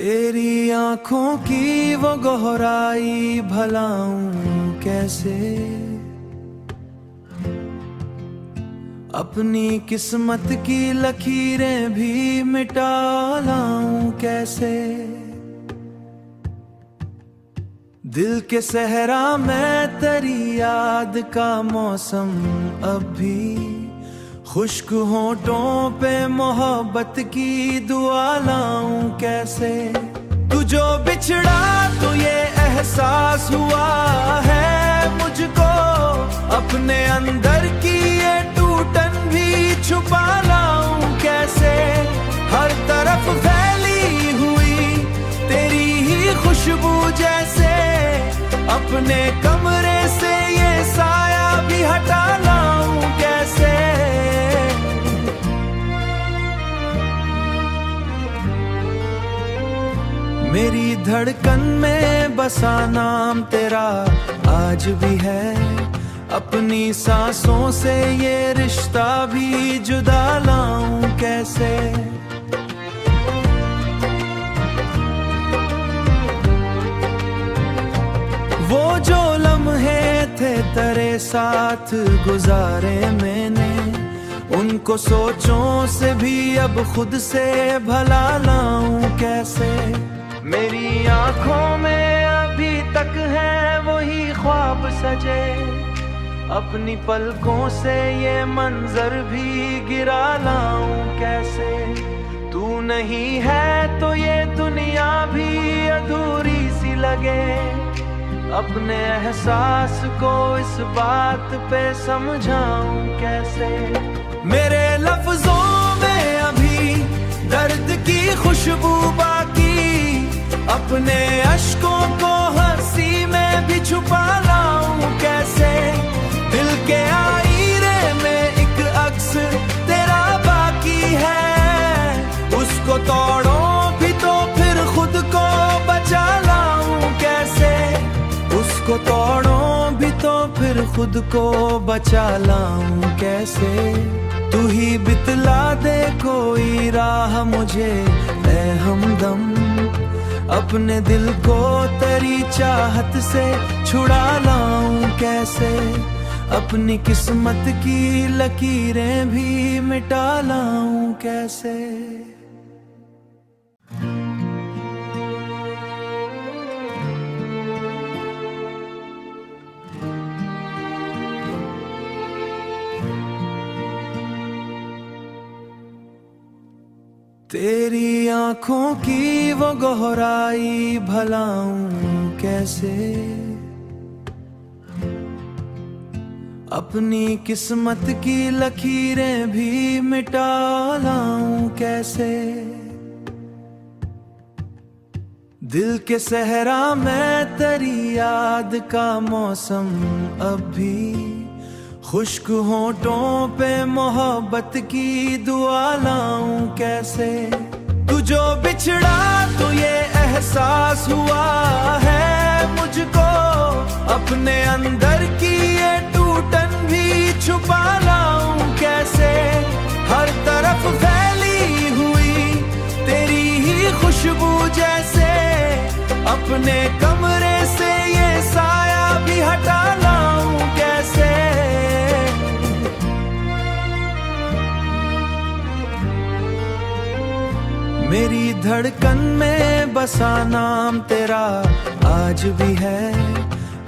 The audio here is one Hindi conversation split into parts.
तेरी आंखों की वो गहराई भलाऊं कैसे, अपनी किस्मत की लकीरें भी मिटा लाऊं कैसे। दिल के सहरा में तेरी याद का मौसम अब भी, खुश्क होठों पे मोहब्बत की दुआ लाऊं कैसे। तू जो बिछड़ा तो ये एहसास हुआ है मुझको, अपने अंदर की ये टूटन भी छुपा लाऊं कैसे। हर तरफ फैली हुई तेरी ही खुशबू जैसे, अपने कमरे से ये साया भी हटा लाऊं कैसे। मेरी धड़कन में बसा नाम तेरा आज भी है, अपनी सांसों से ये रिश्ता भी जुदा लाऊं कैसे। वो जो लम्हे थे तेरे साथ गुजारे मैंने, उनको सोचों से भी अब खुद से भला लाऊं कैसे। मेरी आंखों में अभी तक है वही ख्वाब सजे, अपनी पलकों से ये मंजर भी गिरा लाऊं कैसे। तू नहीं है तो ये दुनिया भी अधूरी सी लगे, अपने एहसास को इस बात पे समझाऊं कैसे। मेरे लफ्जों में अभी दर्द की खुशबू बाकी, अपने अश्कों को हंसी में भी छुपा लाऊं कैसे। दिल के आईने में एक अक्स तेरा बाकी है, उसको तोड़ो भी तो फिर खुद को बचा लाऊं कैसे। उसको तोड़ो भी तो फिर खुद को बचा लाऊं कैसे। तू ही बितला दे कोई राह मुझे ऐ हमदम, अपने दिल को तेरी चाहत से छुड़ा लाऊं कैसे। अपनी किस्मत की लकीरें भी मिटा लाऊं कैसे। तेरी आंखों की वो गहराई भलाऊं कैसे, अपनी किस्मत की लकीरें भी मिटा लाऊं कैसे। दिल के सहरा में तेरी याद का मौसम अब भी, खुश्क होठों पे मोहब्बत की दुआ लाऊं कैसे। तू जो बिछड़ा तो ये एहसास हुआ है मुझको, अपने अंदर की ये टूटन भी छुपा लाऊं कैसे। हर तरफ फैली हुई तेरी ही खुशबू जैसे, अपने कमरे से ये साया भी हटा लाऊं कैसे। मेरी धड़कन में बसा नाम तेरा आज भी है,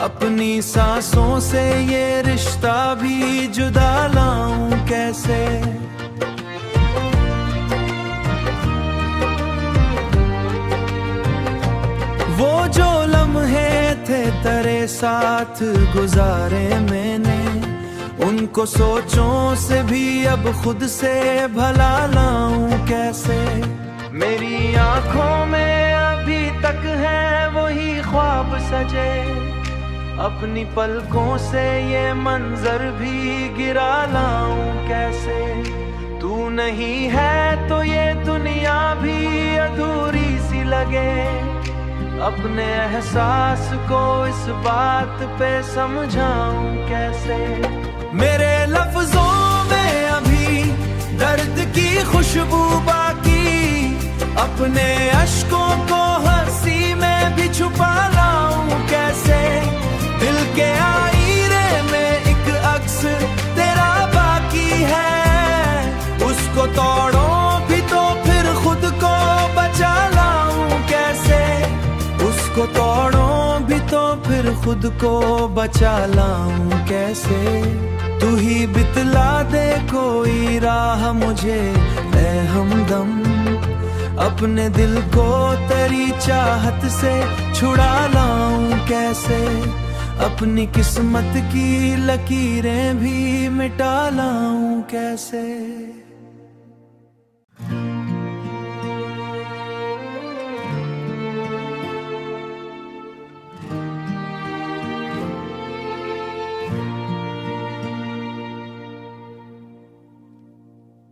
अपनी सांसों से ये रिश्ता भी जुदा लाऊं कैसे। वो जो लम्हे थे तेरे साथ गुजारे मैंने, उनको सोचों से भी अब खुद से भला लाऊं कैसे। मेरी आंखों में अभी तक है वही ख्वाब सजे, अपनी पलकों से ये मंजर भी गिरा लाऊं कैसे। तू नहीं है तो ये दुनिया भी अधूरी सी लगे, अपने एहसास को इस बात पे समझाऊं कैसे। मेरे लफ्जों में अभी दर्द की खुशबू बाकी, अपने अश्कों को हंसी में भी छुपा लाऊं कैसे। दिल के आईने में एक अक्स तेरा बाकी है, उसको तोड़ो भी तो फिर खुद को बचा लाऊं कैसे। उसको तोड़ो भी तो फिर खुद को बचा लाऊं कैसे। तू ही बितला दे कोई राह मुझे ऐ हमदम, अपने दिल को तेरी चाहत से छुड़ा लाऊं कैसे। अपनी किस्मत की लकीरें भी मिटा लाऊं कैसे।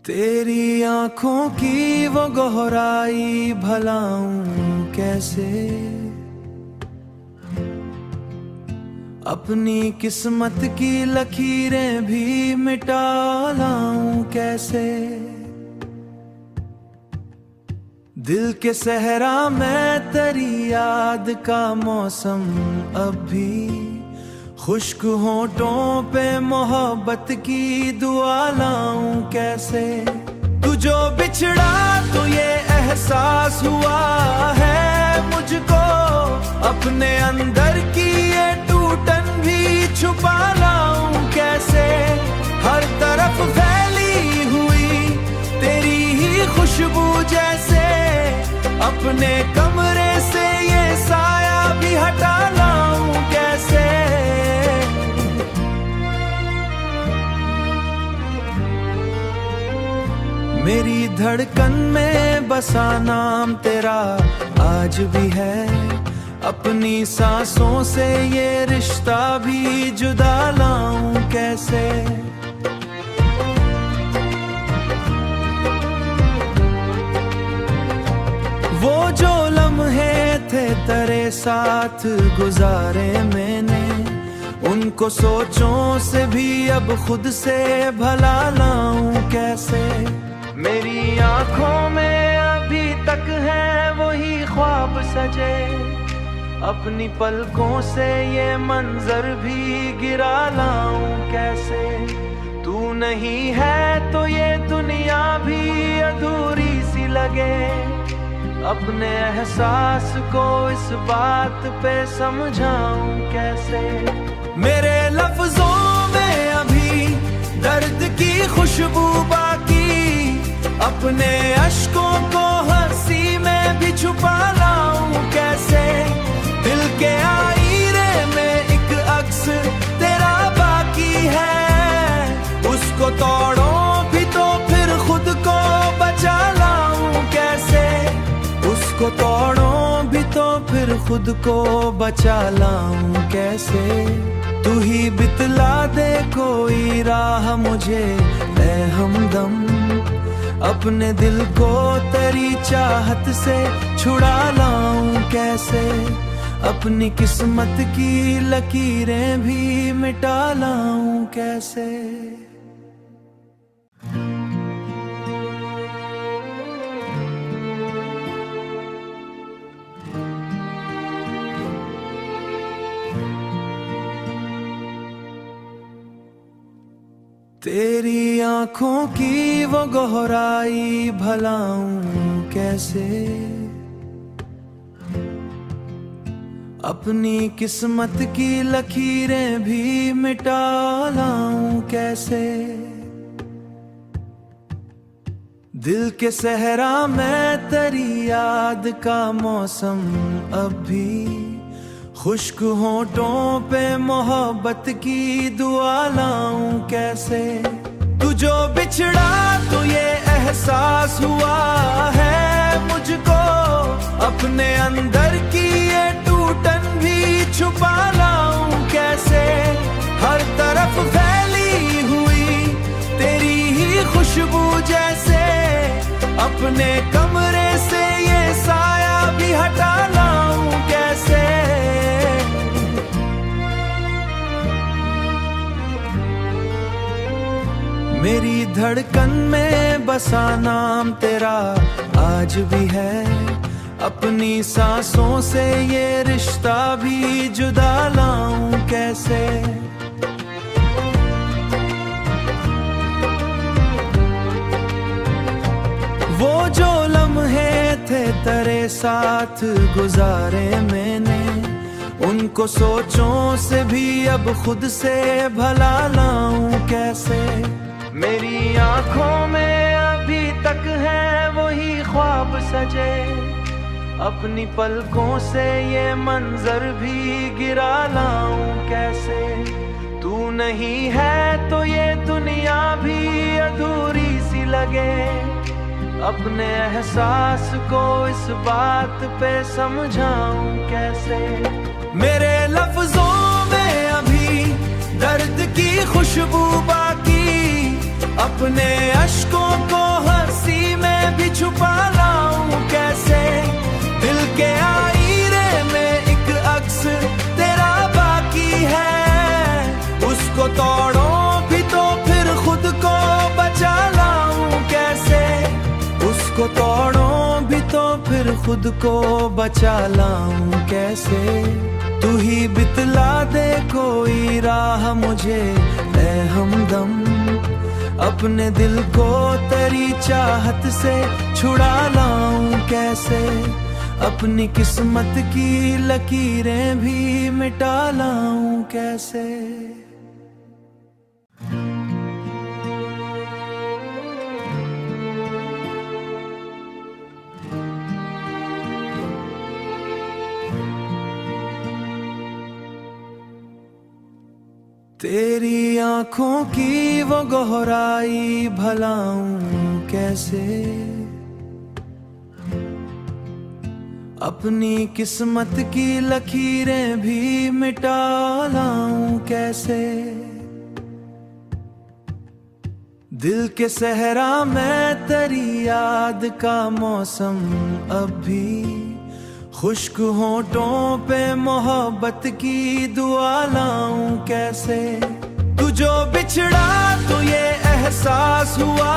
तेरी आंखों की वो गहराई भलाऊं कैसे। अपनी किस्मत की लकीरें भी मिटा लाऊं कैसे। दिल के सहरा में तेरी याद का मौसम अब भी, खुश्क होठों पे मोहब्बत की दुआ लाऊं कैसे। तू जो बिछड़ा तो ये एहसास हुआ है मुझको, अपने अंदर की ये टूटन भी छुपा लाऊं कैसे। हर तरफ फैली हुई तेरी ही खुशबू जैसे, अपने कमरे से ये साया भी हटा लाऊं कैसे। मेरी धड़कन में बसा नाम तेरा आज भी है, अपनी सांसों से ये रिश्ता भी जुदा लाऊं कैसे। वो जो लम्हे थे तेरे साथ गुजारे मैंने, उनको सोचों से भी अब खुद से भला लाऊं कैसे। मेरी आंखों में अभी तक है वही ख्वाब सजे, अपनी पलकों से ये मंजर भी गिरा लाऊं कैसे। तू नहीं है तो ये दुनिया भी अधूरी सी लगे, अपने एहसास को इस बात पे समझाऊं कैसे। मेरे लफ्जों में अभी दर्द की खुशबू बाकी, अपने अश्कों को हंसी में भी छुपा लाऊं कैसे। दिल के आईने में एक अक्स तेरा बाकी है, उसको तोड़ो भी तो फिर खुद को बचा लाऊं कैसे। उसको तोड़ो भी तो फिर खुद को बचा लाऊं कैसे। तू ही बितला दे कोई राह मुझे ऐ हमदम, अपने दिल को तेरी चाहत से छुड़ा लाऊं कैसे। अपनी किस्मत की लकीरें भी मिटा लाऊं कैसे। तेरी आंखों की वो गहराई भलाऊं कैसे। अपनी किस्मत की लकीरें भी मिटा लाऊं कैसे। दिल के सहरा में तेरी याद का मौसम अब भी, खुश्क होठों पे मोहब्बत की दुआ लाऊं कैसे। तू जो बिछड़ा तो ये एहसास हुआ है मुझको, अपने अंदर की ये टूटन भी छुपा लाऊं कैसे। हर तरफ फैली हुई तेरी ही खुशबू जैसे, अपने कमरे से ये साया भी हटा लाऊं कैसे। मेरी धड़कन में बसा नाम तेरा आज भी है, अपनी सांसों से ये रिश्ता भी जुदा लाऊं कैसे। वो जो लम्हे थे तेरे साथ गुजारे मैंने, उनको सोचों से भी अब खुद से भला लाऊं कैसे। मेरी आंखों में अभी तक है वही ख्वाब सजे, अपनी पलकों से ये मंजर भी गिरा लाऊं कैसे। तू नहीं है तो ये दुनिया भी अधूरी सी लगे, अपने एहसास को इस बात पे समझाऊं कैसे। मेरे लफ्जों में अभी दर्द की खुशबू बाकी, अपने अश्कों को हंसी में भी छुपा लाऊं कैसे। दिल के आईने में एक अक्स तेरा बाकी है, उसको तोड़ो भी तो फिर खुद को बचा लाऊं कैसे। उसको तोड़ो भी तो फिर खुद को बचा लाऊं कैसे। तू ही बितला दे कोई राह मुझे ऐ हमदम, अपने दिल को तेरी चाहत से छुड़ा लाऊं कैसे। अपनी किस्मत की लकीरें भी मिटा लाऊं कैसे। तेरी आंखों की वो गहराई भलाऊं कैसे, अपनी किस्मत की लकीरें भी मिटा लाऊं कैसे। दिल के सहरा में तेरी याद का मौसम अब भी, खुश्क होठों पे मोहब्बत की दुआ लाऊं कैसे। तू जो बिछड़ा तो ये एहसास हुआ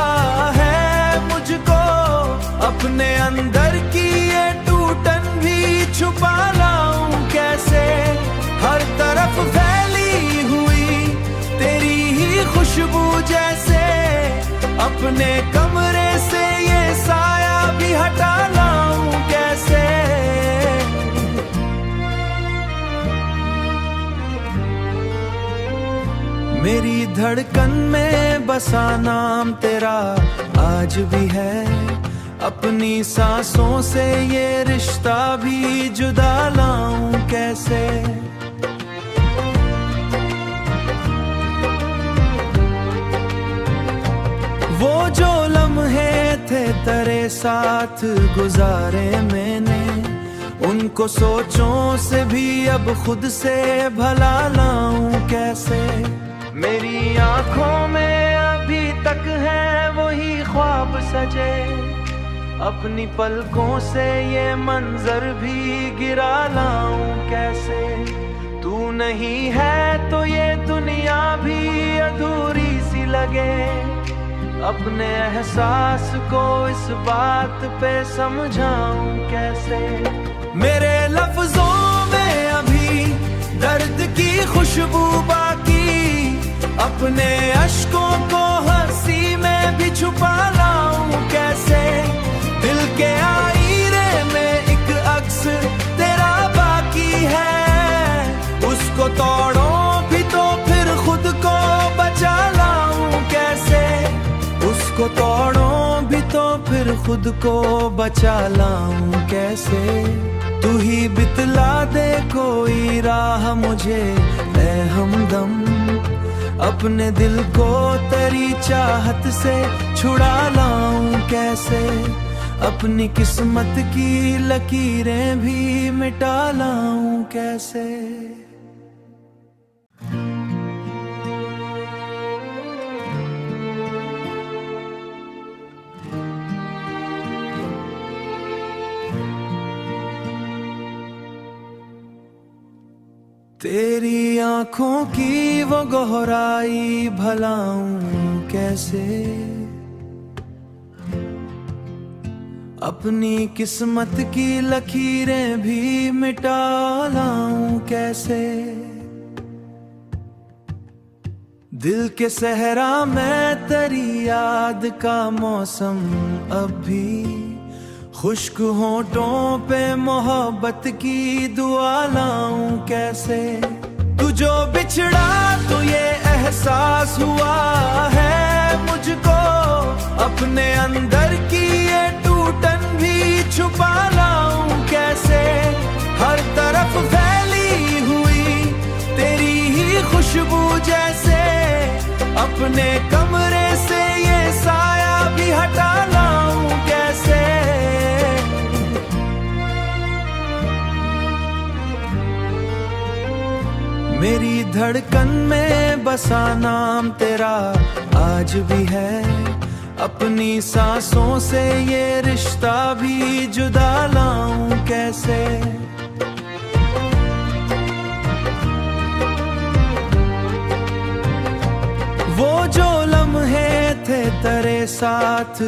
है मुझको, अपने अंदर की ये टूटन भी छुपा लाऊं कैसे। हर तरफ फैली हुई तेरी ही खुशबू जैसे, अपने कमरे से ये साया भी हटा लाऊं कैसे। मेरी धड़कन में बसा नाम तेरा आज भी है, अपनी सांसों से ये रिश्ता भी जुदा लाऊं कैसे। वो जो लम्हे थे तेरे साथ गुजारे मैंने, उनको सोचों से भी अब खुद से भला लाऊं कैसे। मेरी आंखों में अभी तक है वही ख्वाब सजे, अपनी पलकों से ये मंजर भी गिरा लाऊं कैसे। तू नहीं है तो ये दुनिया भी अधूरी सी लगे, अपने एहसास को इस बात पे समझाऊं कैसे। मेरे लफ्जों में अभी दर्द की खुशबू बाकी, अपने अश्कों को हंसी में भी छुपा लाऊं कैसे। दिल के आईने में एक अक्स तेरा बाकी है, उसको तोड़ो भी तो फिर खुद को बचा लाऊं कैसे। उसको तोड़ो भी तो फिर खुद को बचा लाऊं कैसे। तू ही बितला दे कोई राह मुझे ऐ हमदम, अपने दिल को तेरी चाहत से छुड़ा लाऊं कैसे। अपनी किस्मत की लकीरें भी मिटा लाऊं कैसे। तेरी आंखों की वो गहराई भलाऊं कैसे, अपनी किस्मत की लकीरें भी मिटा लाऊं कैसे। दिल के सहरा में तेरी याद का मौसम अब भी, खुश्क होठों पे मोहब्बत की दुआ लाऊं कैसे। तू जो बिछड़ा तो ये एहसास हुआ है मुझको, अपने अंदर की ये टूटन भी छुपा लाऊं कैसे। हर तरफ फैली हुई तेरी ही खुशबू जैसे, अपने कमरे से ये साया भी हटा लाऊं कैसे। मेरी धड़कन में बसा नाम तेरा आज भी है, अपनी सांसों से ये रिश्ता भी जुदा लाऊं कैसे। वो जो लम्हे थे तेरे साथ